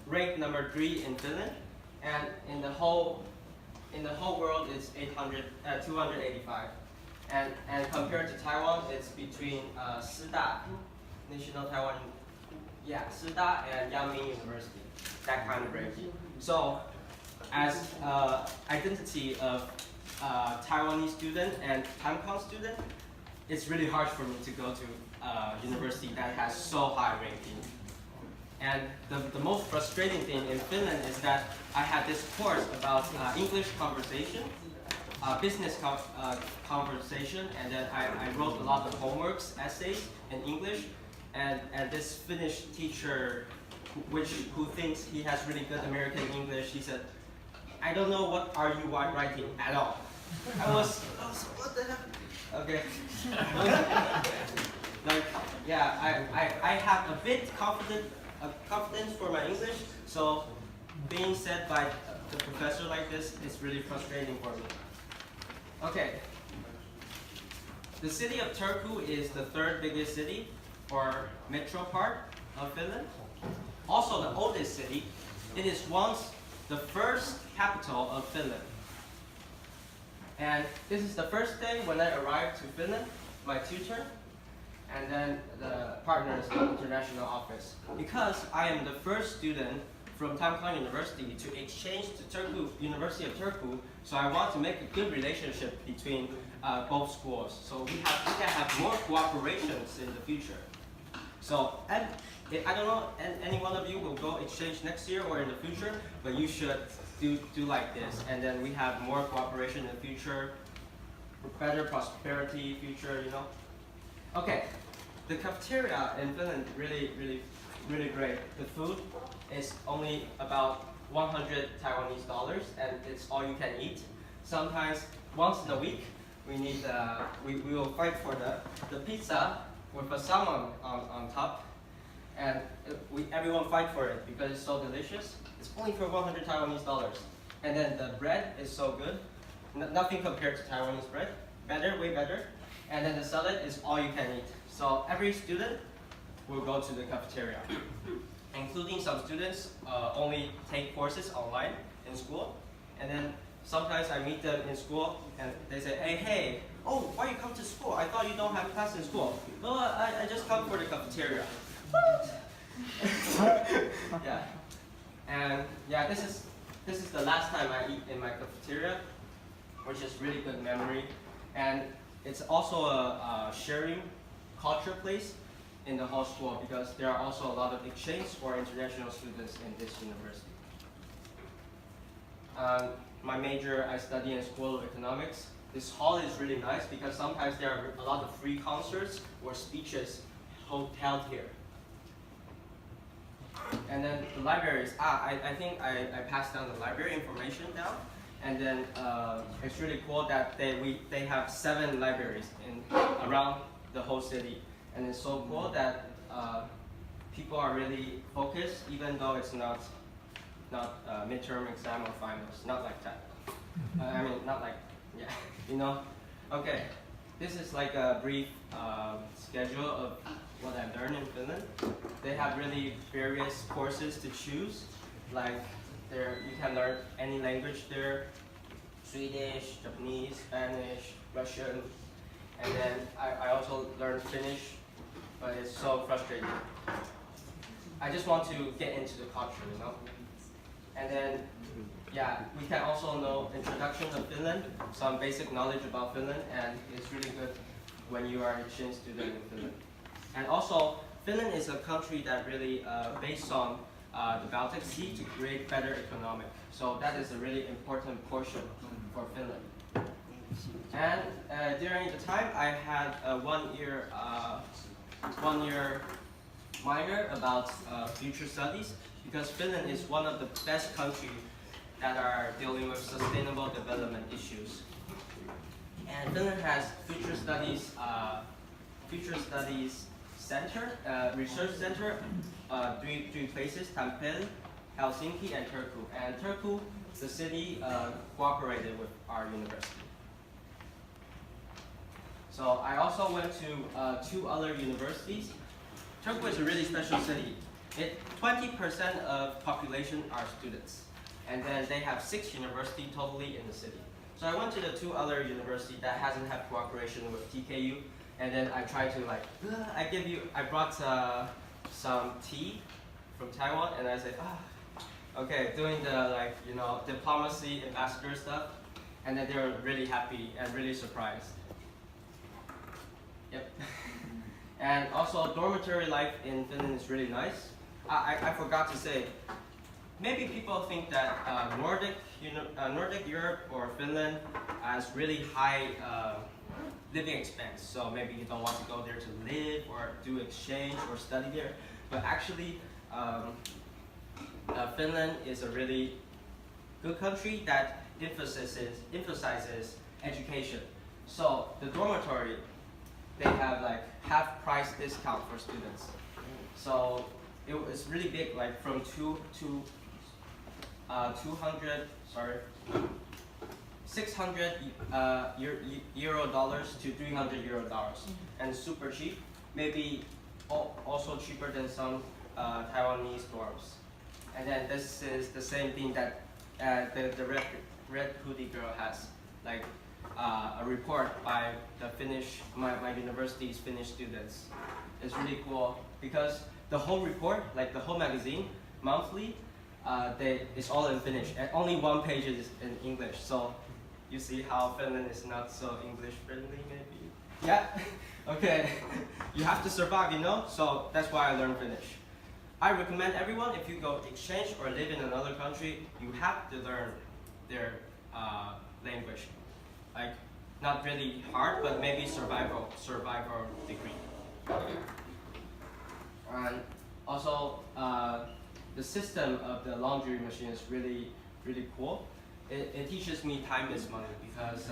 ranked number 3 in Finland, and in the whole world it's 285. And compared to Taiwan, it's between Sida, National Taiwan, Sida and Yangming University, that kind of ranking. So, as identity of Taiwanese student and Tamkon student, it's really hard for me to go to a university that has so high ranking. And the most frustrating thing in Finland is that I had this course about English conversation, business conversation, and then I wrote a lot of homeworks, essays in English, and this Finnish teacher, who thinks he has really good American English, he said, "I don't know what are you writing at all." I was what the heck? Okay. I have a bit confidence for my English, so being said by the professor like this is really frustrating for me. Okay. The city of Turku is the 3rd biggest city, or metro part of Finland. Also the oldest city. It is once the first capital of Finland. And this is the first day when I arrived to Finland, my tutor, and then the partners in the international office. Because I am the first student from Tamkon University to exchange to Turku, University of Turku, so I want to make a good relationship between both schools. So we can have more cooperations in the future. So, and I don't know, any one of you will go exchange next year or in the future, but you should do like this, and then we have more cooperation in the future, better prosperity future, you know. Okay, the cafeteria in Finland really great. The food is only about 100 Taiwanese dollars, and it's all you can eat. Sometimes once in a week we will fight for the pizza with a salmon on top, and everyone fight for it because it's so delicious. It's only for 100 Taiwanese dollars. And then the bread is so good. Nothing compared to Taiwanese bread. Better, way better. And then the salad is all you can eat. So every student will go to the cafeteria. Including some students only take courses online in school. And then sometimes I meet them in school and they say, hey, oh, why you come to school? I thought you don't have class in school. No, I just come for the cafeteria. What? Yeah. And yeah, this is the last time I eat in my cafeteria, which is really good memory. And it's also a sharing culture place in the whole school because there are also a lot of exchange or international students in this university. My major, I study in School of Economics. This hall is really nice because sometimes there are a lot of free concerts or speeches held here. And then the libraries, I think I passed down the library information down. And then it's really cool that they have 7 libraries around the whole city. And it's so cool that people are really focused, even though it's not midterm exam or finals, not like that. I mean, not like, yeah, you know. Okay, this is like a brief schedule of what I've learned in Finland. They have really various courses to choose. Like you can learn any language there: Swedish, Japanese, Spanish, Russian, and then I also learned Finnish, but it's so frustrating. I just want to get into the culture, you know. And then, yeah, we can also know introduction of Finland, some basic knowledge about Finland, and it's really good when you are an exchange student in Finland. And also, Finland is a country that really based on the Baltic Sea to create better economic. So that is a really important portion for Finland. And during the time, I had a one-year minor about future studies because Finland is one of the best countries that are dealing with sustainable development issues. And Finland has future studies center, research center, three places: Tampere, Helsinki, and Turku. And Turku, the city, cooperated with our university. So I also went to 2 other universities. Turku is a really special city. 20% of population are students, and then they have 6 universities totally in the city. So I went to the 2 other universities that hasn't had cooperation with TKU, and then I tried to like, I brought some tea from Taiwan, and I said, okay, doing the like, diplomacy ambassador stuff, and then they were really happy and really surprised. Yep. And also dormitory life in Finland is really nice. I forgot to say, maybe people think that Nordic Europe or Finland has really high living expense. So maybe you don't want to go there to live or do exchange or study there. But actually, Finland is a really good country that emphasizes education. So the dormitory, they have like half price discount for students. So it's really big, like from 600 euro dollars to 300 euro dollars, and super cheap. Maybe also cheaper than some Taiwanese dorms. And then this is the same thing that the red hoodie girl has, like a report by the my university's Finnish students. It's really cool because the whole report, like the whole magazine, monthly, it's all in Finnish, and only 1 page is in English. So you see how Finland is not so English friendly, maybe? Yeah? Okay. You have to survive, So that's why I learned Finnish. I recommend everyone, if you go exchange or live in another country, you have to learn their language. Like, not really hard, but maybe survival degree. And also, the system of the laundry machine is really, really cool. It teaches me time is money because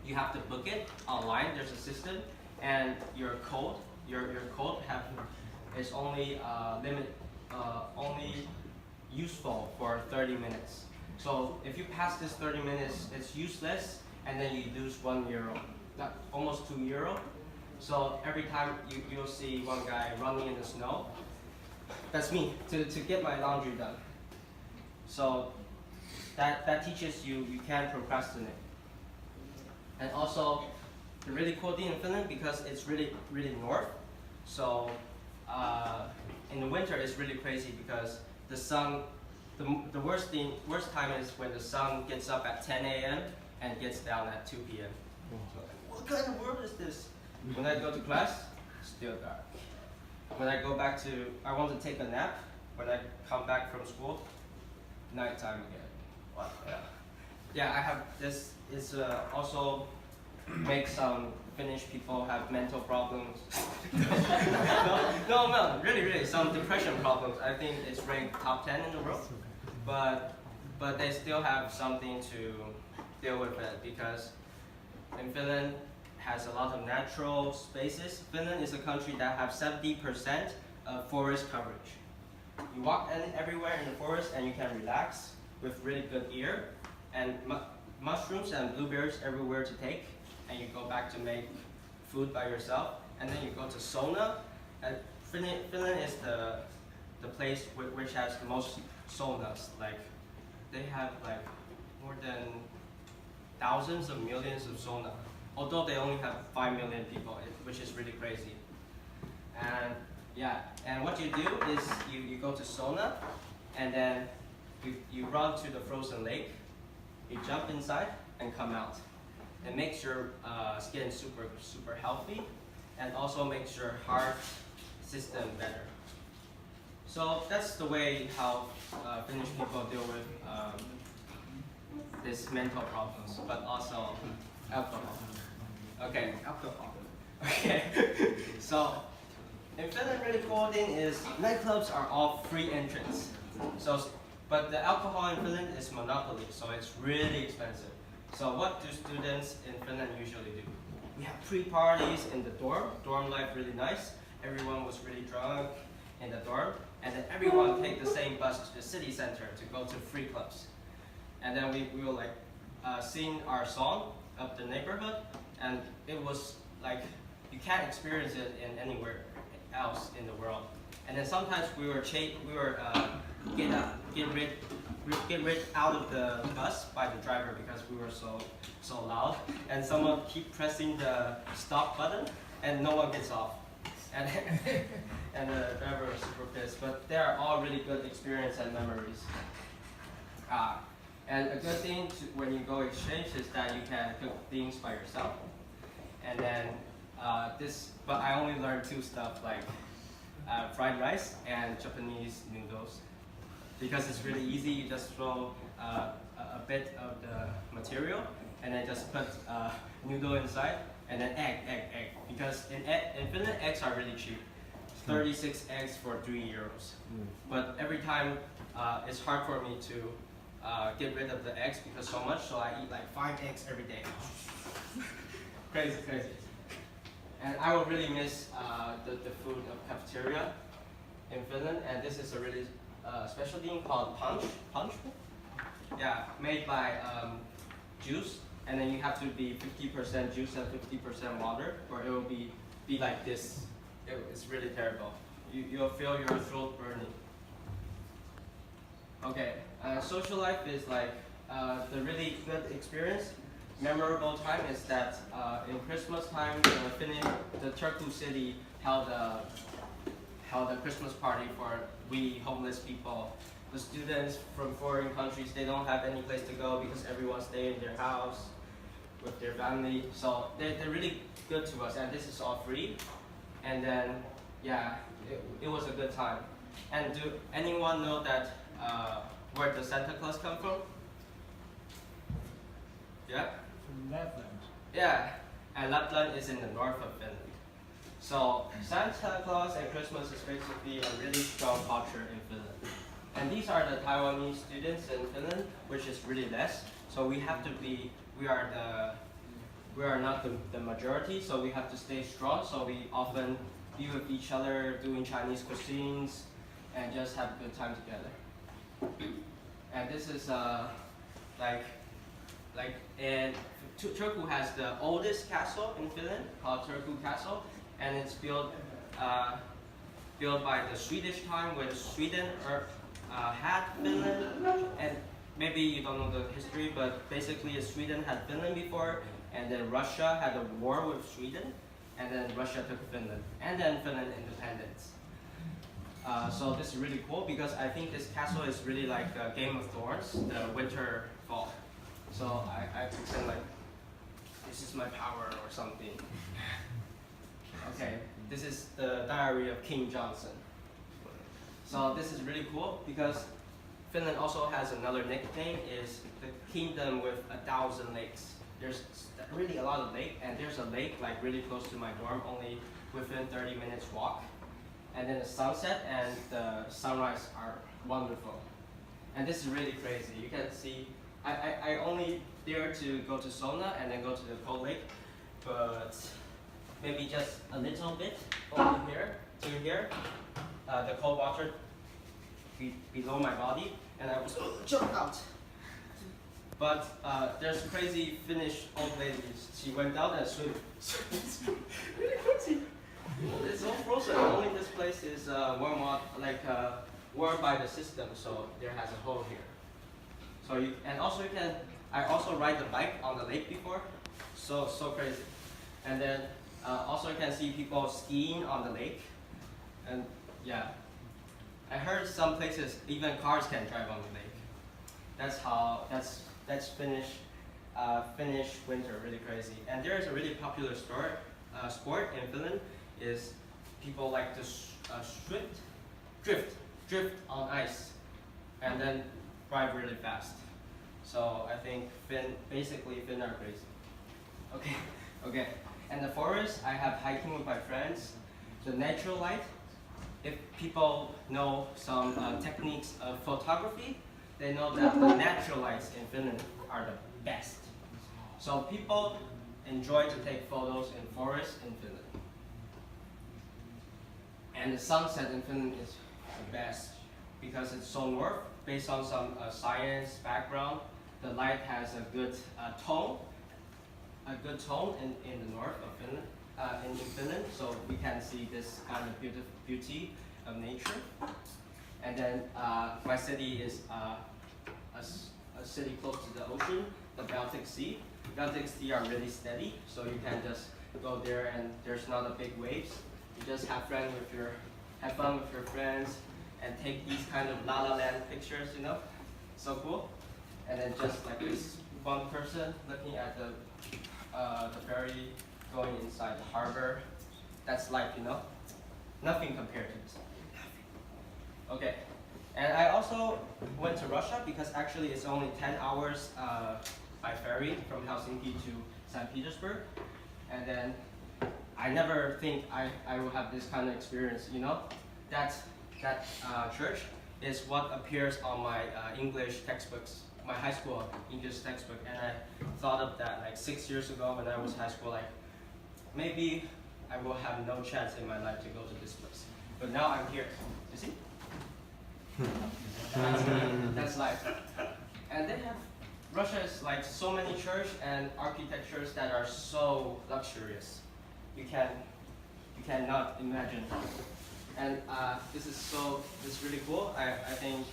you have to book it online. There's a system, and your code is only only useful for 30 minutes. So if you pass this 30 minutes, it's useless, and then you lose 1 euro, almost 2 euro. So every time you'll see one guy running in the snow, that's me, to get my laundry done. So that teaches you can't procrastinate. And also, the really cool thing in Finland, because it's really, really north, so in the winter it's really crazy because the sun, the worst time is when the sun gets up at 10 a.m. and gets down at 2 p.m. So, what kind of world is this? When I go to class, still dark. When I go back to, I want to take a nap. When I come back from school, nighttime again. Wow. Yeah, I have this. Is also makes some Finnish people have mental problems. no, really, some depression problems. I think it's ranked top 10 in the world, but they still have something to deal with it because in Finland has a lot of natural spaces. Finland is a country that have 70% of forest coverage. You walk everywhere in the forest and you can relax with really good air and mushrooms and blueberries everywhere to take, and you go back to make food by yourself, and then you go to sauna. And Finland is the place which has the most saunas. Like they have like more than thousands of millions of sauna, although they only have 5 million people, which is really crazy. And yeah, and what you do is you go to sauna, and then you run to the frozen lake. You jump inside and come out. It makes your skin super healthy, and also makes your heart system better. So that's the way how Finnish people deal with this mental problems, but also alcohol. Okay, alcohol. Okay, so in Finland, really cool thing is nightclubs are all free entrance. But the alcohol in Finland is monopoly, so it's really expensive. So what do students in Finland usually do? We have pre-parties in the dorm life really nice. Everyone was really drunk in the dorm, and then everyone take the same bus to the city center to go to free clubs. And then we will like sing our song of the neighborhood, and it was like, you can't experience it in anywhere else in the world. And then sometimes we were get rid out of the bus by the driver because we were so loud. And someone keep pressing the stop button, and no one gets off. And and the driver was super pissed. But they are all really good experience and memories. And a good thing when you go exchange is that you can cook things by yourself. And then but I only learned two stuff like fried rice and Japanese noodles. Because it's really easy, you just throw a bit of the material and then just put noodle inside and then egg. Because in Finland, eggs are really cheap. 36 eggs for €3. But every time it's hard for me to get rid of the eggs because so much, so I eat like 5 eggs every day. Crazy. And I will really miss the food of cafeteria in Finland, and this is a really special thing called punch. Yeah, made by juice, and then you have to be 50% juice and 50% water, or it will be like this. It's really terrible. You'll feel your throat burning. Okay, social life is like the really good experience. Memorable time is that in Christmas time, the Turku city held a Christmas party for we homeless people. The students from foreign countries, they don't have any place to go because everyone stays in their house with their family. So they're really good to us, and this is all free. And then, yeah, it was a good time. And do anyone know that where the Santa Claus come from? Yeah? From Lapland. Yeah, and Lapland is in the north of Finland. So Santa Claus and Christmas is basically a really strong culture in Finland. And these are the Taiwanese students in Finland, which is really less. So we are not the majority, so we have to stay strong. So we often be with each other, doing Chinese cuisines, and just have a good time together. And this is and Turku has the oldest castle in Finland called Turku Castle, and it's built by the Swedish time when Sweden had Finland. And maybe you don't know the history, but basically Sweden had Finland before, and then Russia had a war with Sweden, and then Russia took Finland, and then Finland independence. So this is really cool because I think this castle is really like Game of Thrones, the winter fall. So I pretend like this is my power or something. Okay, this is the diary of King Johnson. So this is really cool because Finland also has another nickname, is the kingdom with 1,000 lakes. There's really a lot of lakes, and there's a lake like really close to my dorm, only within 30 minutes walk. And then the sunset and the sunrise are wonderful. And this is really crazy. You can see, I only dare to go to sauna and then go to the cold lake, but maybe just a little bit over here to here, the cold water below my body, and I was jump out. But there's crazy Finnish old lady. She went down and swim. It's really crazy. It's all frozen. Only this place is warmed by the system, so there has a hole here. So I also ride the bike on the lake before, so crazy. And then also you can see people skiing on the lake, and yeah, I heard some places even cars can drive on the lake. That's Finnish winter, really crazy. And there is a really popular sport in Finland is people like to drift on ice, and then drive really fast. So I think Finn are crazy. Okay. And the forest, I have hiking with my friends. The natural light, if people know some techniques of photography, they know that the natural lights in Finland are the best. So people enjoy to take photos in forests in Finland. And the sunset in Finland is the best because it's so north. Based on some science background, the light has a good tone in the north of Finland, in Finland. So we can see this kind of beauty of nature. And then my city is a city close to the ocean, the Baltic Sea. Baltic Sea are really steady, so you can just go there and there's not a big waves. You just have fun with your friends and take these kind of La La Land pictures, you know, so cool. And then just like this one person looking at the ferry going inside the harbor. That's life, you know, nothing compared to this. Okay, and I also went to Russia because actually it's only 10 hours by ferry from Helsinki to St. Petersburg. And then I never think I will have this kind of experience, you know. That church is what appears on my English textbooks, my high school English textbook. And I thought of that like 6 years ago when I was high school, like maybe I will have no chance in my life to go to this place. But now I'm here, you see? That's life. And they have, Russia is like so many church and architectures that are so luxurious. You cannot imagine. And this is really cool. I think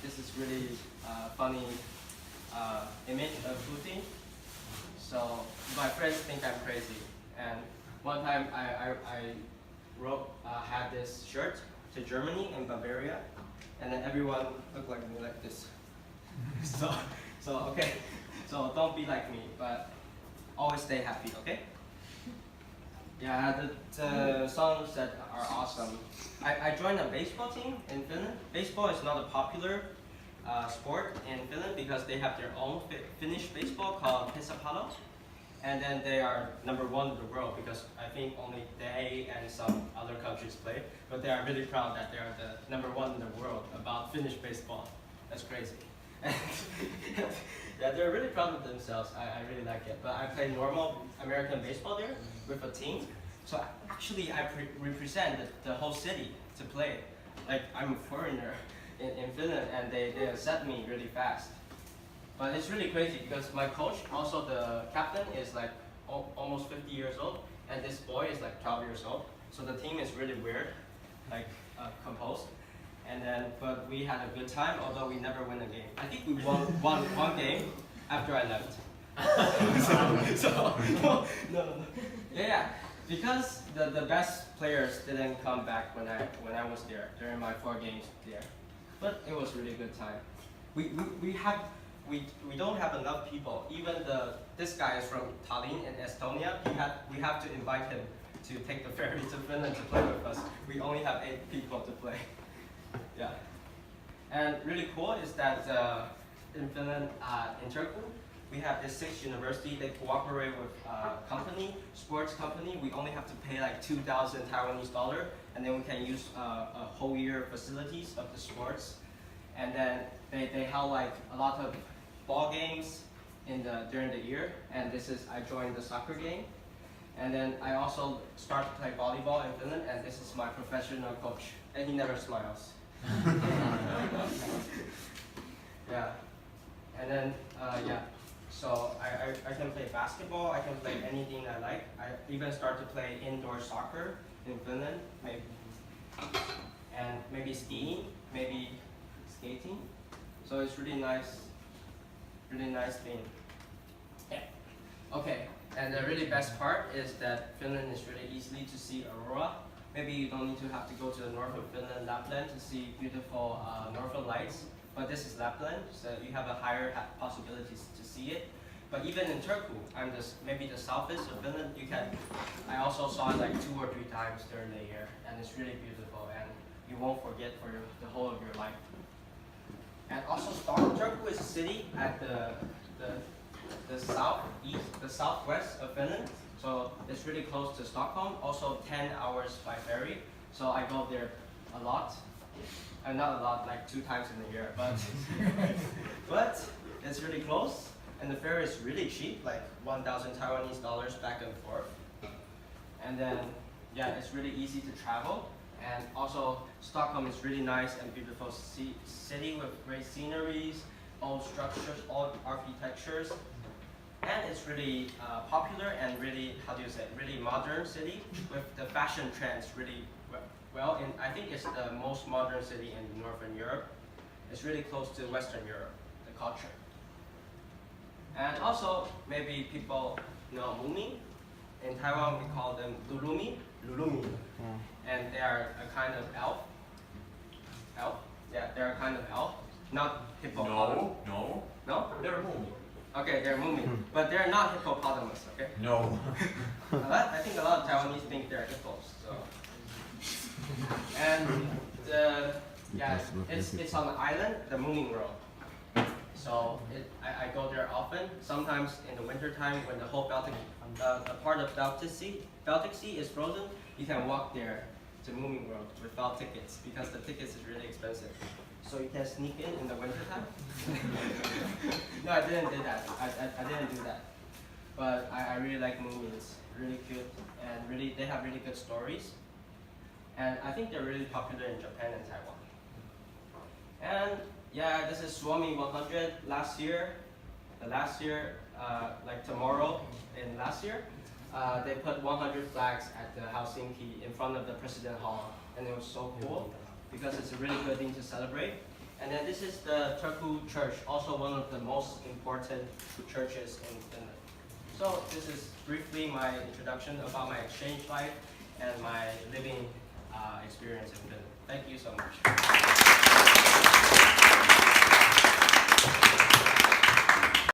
this is really funny image of Putin. So my friends think I'm crazy. And one time I had this shirt to Germany and Bavaria, and then everyone looked like me like this. So okay, so don't be like me, but always stay happy, okay? Yeah, the songs that are awesome. I joined a baseball team in Finland. Baseball is not a popular sport in Finland because they have their own Finnish baseball called Pesäpallo. And then they are #1 in the world because I think only they and some other countries play. But they are really proud that they are the #1 in the world about Finnish baseball. That's crazy. Yeah, they're really proud of themselves. I really like it. But I play normal American baseball there with a team. So actually I represent the whole city to play. Like I'm a foreigner in Finland and they accept me really fast. But it's really crazy because my coach, also the captain, is like almost 50 years old, and this boy is like 12 years old. So the team is really weird, like composed. And then, but we had a good time, although we never win a game. I think we won one game after I left. No. Yeah, because the best players didn't come back when I was there during my 4 games there. But it was really good time. We don't have enough people. Even this guy is from Tallinn in Estonia. We have to invite him to take the ferry to Finland to play with us. We only have 8 people to play. Yeah. And really cool is that in Finland, in Turku, we have this 6 university. They cooperate with sports company. We only have to pay like 2,000 Taiwanese dollar, and then we can use a whole year facilities of the sports. And then they held like a lot of ball games during the year, and I joined the soccer game, and then I also started to play volleyball in Finland, and this is my professional coach, and he never smiles. Yeah, and then so I can play basketball, I can play anything I like. I even start to play indoor soccer in Finland, maybe skiing, maybe skating. So it's really nice thing. Yeah. Okay, and the really best part is that Finland is really easily to see Aurora. Maybe you don't need to have to go to the north of Finland, Lapland, to see beautiful northern lights. But this is Lapland, so you have a higher possibilities to see it. But even in Turku, maybe the southeast of Finland, I also saw it like 2 or 3 times during the year, and it's really beautiful, and you won't forget for the whole of your life. And also Turku is a city at the southwest of Finland, so it's really close to Stockholm. Also 10 hours by ferry, so I go there a lot. Not a lot, like 2 times in a year, but it's really close, and the ferry is really cheap, like 1,000 Taiwanese dollars back and forth. And then, yeah, it's really easy to travel. And also, Stockholm is really nice and beautiful city with great sceneries, old structures, old architectures. And it's really popular and really, really modern city with the fashion trends really Well, I think it's the most modern city in Northern Europe. It's really close to Western Europe, the culture. And also, maybe people know Mumi. In Taiwan, we call them Lulumi. And they are a kind of elf. Elf? Yeah, they're a kind of elf. Not hippopotamus. No. No? They're a movie. Okay, they're Mumi. But they're not hippopotamus, okay? No. I think a lot of Taiwanese think they're hippos. So. And it's on the island, the Mooning Road. So I go there often. Sometimes in the winter time when the whole Baltic, the part of Baltic Sea is frozen, you can walk there to Mooning Road without tickets because the tickets is really expensive. So you can sneak in the winter time. No, I didn't do that. I didn't do that. But I really like Mooning. It's really cute and really they have really good stories. And I think they're really popular in Japan and Taiwan. And yeah, this is Suomi 100 last year. Like tomorrow in last year, they put 100 flags at the Helsinki in front of the President Hall. And it was so cool because it's a really good thing to celebrate. And then this is the Turku Church, also one of the most important churches in Finland. So this is briefly my introduction about my exchange life and my living experience in Finland. Thank you so much.